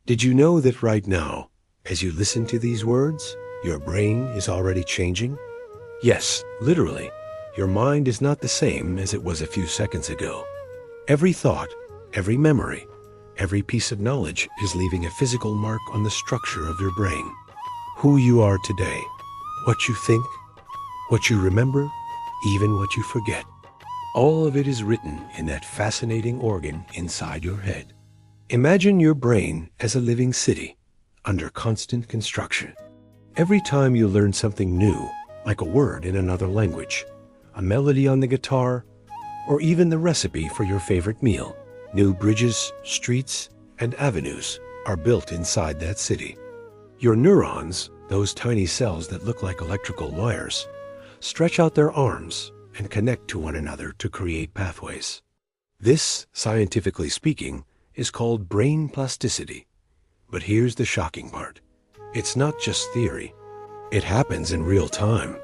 Did you know that right now, as you listen to these words, your brain is already changing? Yes, literally, your mind is not the same as it was a few seconds ago. Every thought, every memory, every piece of knowledge is leaving a physical mark on the structure of your brain. Who you are today, what you think, what you remember, even what you forget. All of it is written in that fascinating organ inside your head. Imagine your brain as a living city under constant construction. Every time you learn something new, like a word in another language, a melody on the guitar, or even the recipe for your favorite meal, new bridges, streets, and avenues are built inside that city. Your neurons, those tiny cells that look like electrical wires, stretch out their arms and connect to one another to create pathways. This, scientifically speaking, is called brain plasticity. But here's the shocking part. It's not just theory. It happens in real time.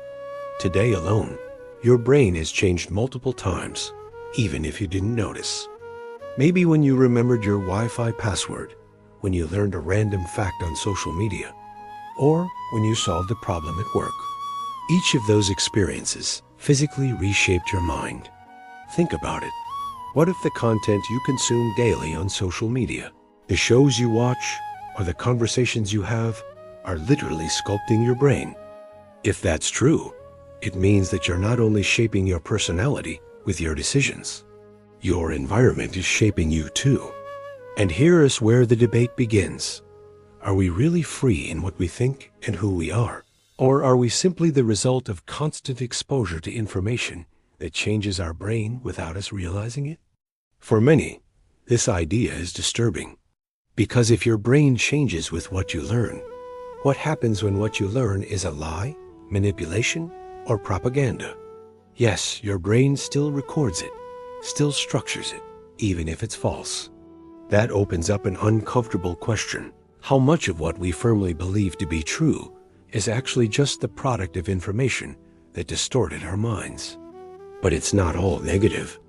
Today alone, your brain has changed multiple times, even if you didn't notice. Maybe when you remembered your Wi-Fi password, when you learned a random fact on social media, or when you solved a problem at work. Each of those experiences physically reshaped your mind. Think about it. What if the content you consume daily on social media, the shows you watch, or the conversations you have are literally sculpting your brain? If that's true, it means that you're not only shaping your personality with your decisions, your environment is shaping you too. And here is where the debate begins. Are we really free in what we think and who we are? Or are we simply the result of constant exposure to information that changes our brain without us realizing it? For many, this idea is disturbing. Because if your brain changes with what you learn, what happens when what you learn is a lie, manipulation, or propaganda? Yes, your brain still records it, still structures it, even if it's false. That opens up an uncomfortable question. How much of what we firmly believe to be true is actually just the product of information that distorted our minds? But it's not all negative.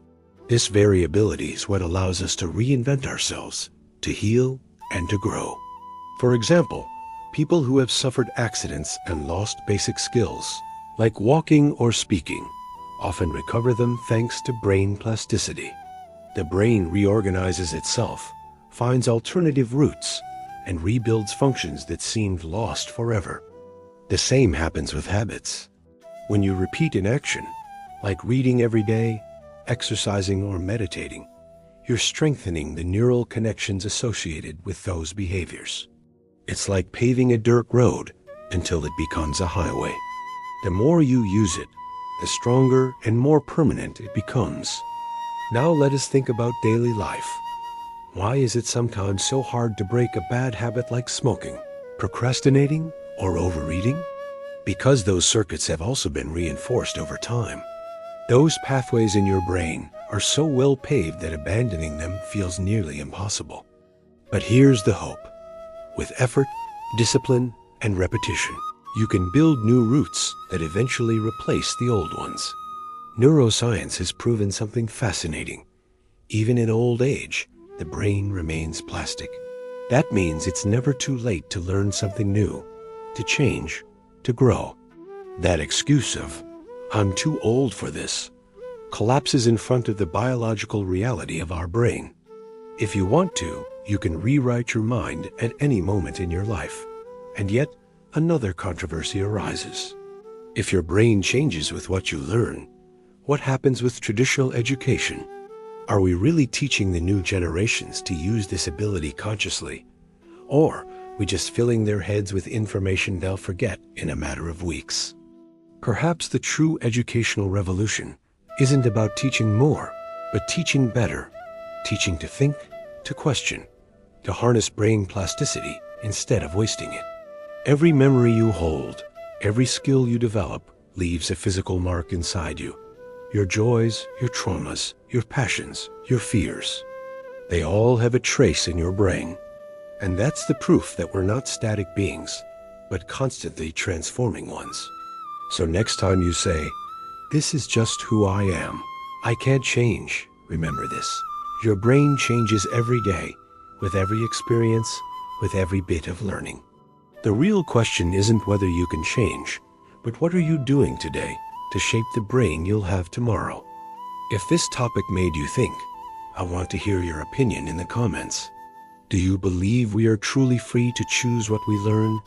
This variability is what allows us to reinvent ourselves, to heal, and to grow. For example, people who have suffered accidents and lost basic skills, like walking or speaking, often recover them thanks to brain plasticity. The brain reorganizes itself, finds alternative routes, and rebuilds functions that seemed lost forever. The same happens with habits. When you repeat an action, like reading every day, exercising, or meditating, you're strengthening the neural connections associated with those behaviors. It's like paving a dirt road until it becomes a highway. The more you use it, the stronger and more permanent it becomes. Now let us think about daily life. Why is it sometimes so hard to break a bad habit like smoking, procrastinating, or overeating? Because those circuits have also been reinforced over time. Those pathways in your brain are so well paved that abandoning them feels nearly impossible. But here's the hope. With effort, discipline, and repetition, you can build new roots that eventually replace the old ones. Neuroscience has proven something fascinating. Even in old age, the brain remains plastic. That means it's never too late to learn something new, to change, to grow. That excuse of, "I'm too old for this," collapses in front of the biological reality of our brain. If you want to, you can rewrite your mind at any moment in your life. And yet, another controversy arises. If your brain changes with what you learn, what happens with traditional education? Are we really teaching the new generations to use this ability consciously? Or are we just filling their heads with information they'll forget in a matter of weeks? Perhaps the true educational revolution isn't about teaching more, but teaching better, teaching to think, to question, to harness brain plasticity instead of wasting it. Every memory you hold, every skill you develop leaves a physical mark inside you. Your joys, your traumas, your passions, your fears. They all have a trace in your brain. And that's the proof that we're not static beings, but constantly transforming ones. So next time you say, "This is just who I am. I can't change," remember this. Your brain changes every day, with every experience, with every bit of learning. The real question isn't whether you can change, but what are you doing today to shape the brain you'll have tomorrow? If this topic made you think, I want to hear your opinion in the comments. Do you believe we are truly free to choose what we learn,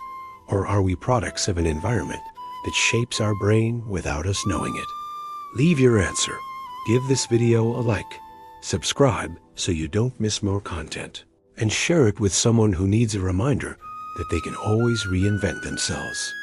or are we products of an environment that shapes our brain without us knowing it? Leave your answer. Give this video a like, subscribe so you don't miss more content, and share it with someone who needs a reminder that they can always reinvent themselves.